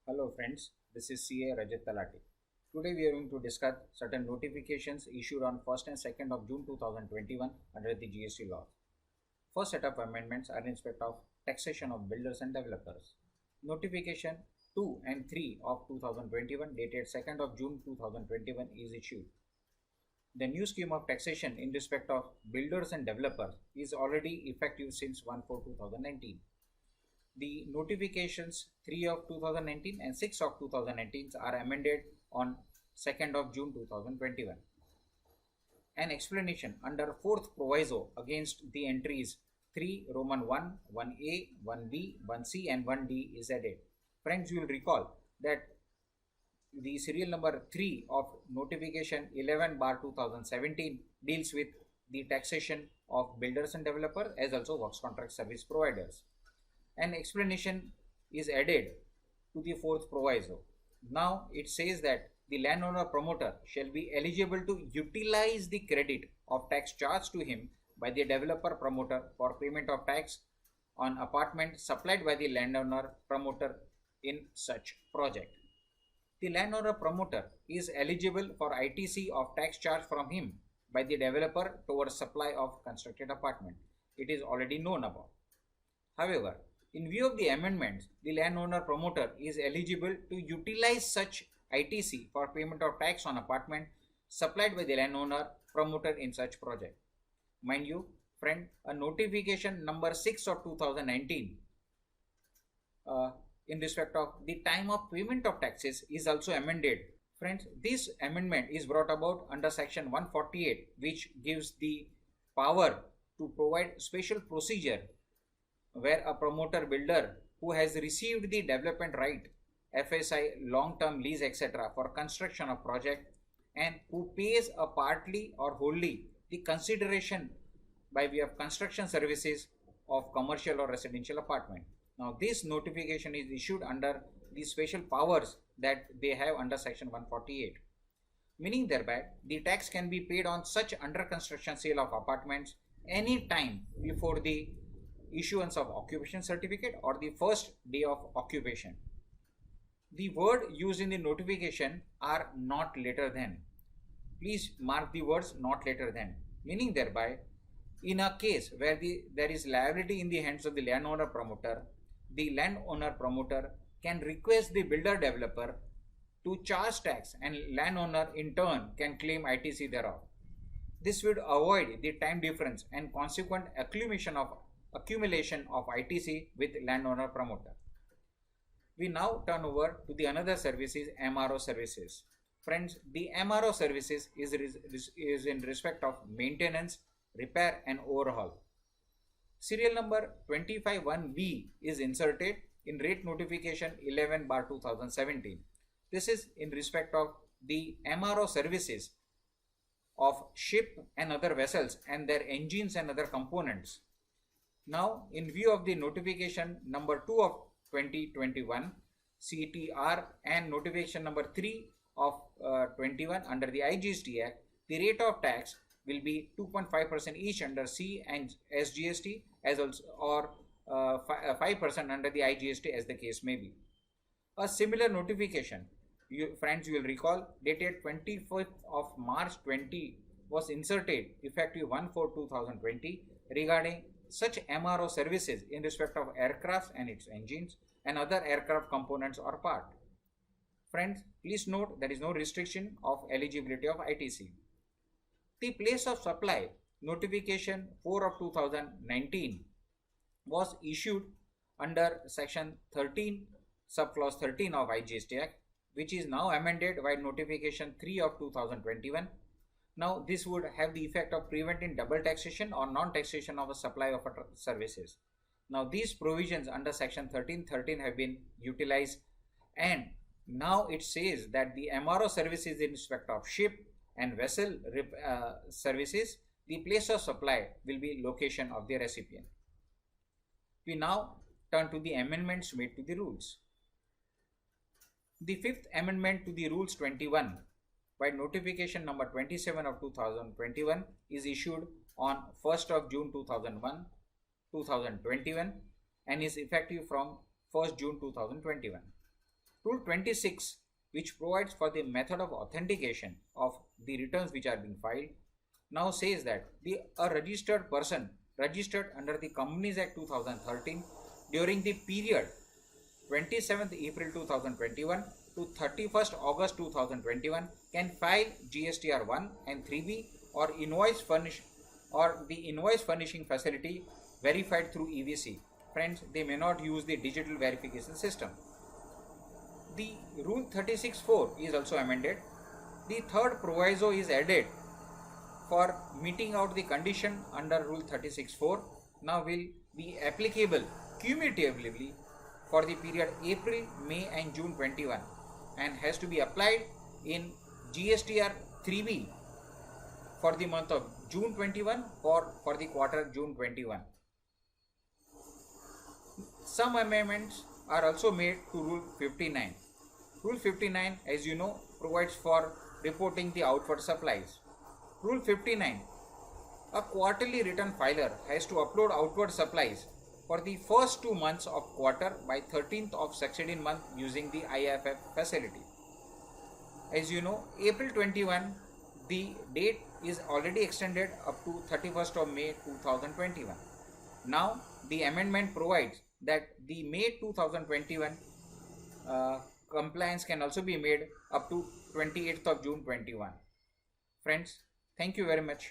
Hello friends, this is CA Rajat Talati. Today we are going to discuss certain notifications issued on 1st and 2nd of June 2021 under the GST laws. First set of amendments are in respect of taxation of builders and developers. Notification 2 and 3 of 2021 dated 2nd of June 2021 is issued. The new scheme of taxation in respect of builders and developers is already effective since 1/4/2019. The notifications 3 of 2019 and 6 of 2019 are amended on 2nd of June 2021. An explanation under 4th proviso against the entries 3 Roman 1, 1A, 1B, 1C and 1D is added. Friends, you will recall that the serial number 3 of notification 11 bar 2017 deals with the taxation of builders and developers as also works contract service providers. An explanation is added to the 4th proviso. Now it says that the landowner promoter shall be eligible to utilize the credit of tax charged to him by the developer promoter for payment of tax on apartment supplied by the landowner promoter in such project. The landowner promoter is eligible for ITC of tax charge from him by the developer towards supply of constructed apartment. It is already known about. However, in view of the amendments, the landowner promoter is eligible to utilize such ITC for payment of tax on apartment supplied by the landowner promoter in such project. Mind you, friend, a notification number 6 of 2019 in respect of the time of payment of taxes is also amended. Friends, this amendment is brought about under section 148, which gives the power to provide special procedure where a promoter builder who has received the development right, FSI, long-term lease, etc. for construction of project and who pays a partly or wholly the consideration by way of construction services of commercial or residential apartment. Now this notification is issued under the special powers that they have under section 148, meaning thereby the tax can be paid on such under construction sale of apartments any time before the issuance of occupation certificate or the first day of occupation. The word used in the notification are not later than. Please mark the words not later than, meaning thereby in a case where there is liability in the hands of the landowner promoter, the landowner promoter can request the builder developer to charge tax and landowner in turn can claim ITC thereof. This would avoid the time difference and consequent accumulation of ITC with landowner promoter. We now turn over to the another services, MRO services. Friends, the MRO services is in respect of maintenance, repair and overhaul. Serial number 251B is inserted in rate notification 11 bar 2017. This is in respect of the MRO services of ship and other vessels and their engines and other components. Now, in view of the notification number 2 of 2021 CTR and notification number 3 of 21 under the IGST Act, the rate of tax will be 2.5% each under C and SGST as also or 5% under the IGST as the case may be. A similar notification, friends, you will recall, dated 25th of March 20 was inserted effective 1/4/2020 regarding such MRO services in respect of aircraft and its engines and other aircraft components or part. Friends, please note there is no restriction of eligibility of ITC. The place of supply notification 4 of 2019 was issued under section 13 subclause 13 of IGST Act, which is now amended by notification 3 of 2021. Now this would have the effect of preventing double taxation or non-taxation of a supply of services. Now these provisions under section 1313 have been utilized, and now it says that the MRO services in respect of ship and vessel services, the place of supply will be location of the recipient. We now turn to the amendments made to the rules. The fifth amendment to the rules 21 by notification number 27 of 2021 is issued on 1st of June 2021 and is effective from 1st June 2021. Rule 26, which provides for the method of authentication of the returns which are being filed, now says that a registered person registered under the Companies Act 2013 during the period 27th April 2021 to 31st August 2021 can file GSTR 1 and 3B or the invoice furnishing facility verified through EVC. Friends, they may not use the digital verification system. The Rule 36(4) is also amended. The third proviso is added for meeting out the condition under Rule 36(4) now will be applicable cumulatively for the period April, May and June 21 and has to be applied in GSTR 3B for the month of June 21 or for the quarter June 21. Some amendments are also made to Rule 59. Rule 59, as you know, provides for reporting the outward supplies. Rule 59, a quarterly return filer has to upload outward supplies for the first 2 months of quarter by 13th of succeeding month using the IFF facility. As you know, April 21, the date is already extended up to 31st of May 2021. Now, the amendment provides that the May 2021 compliance can also be made up to 28th of June 21. Friends, thank you very much.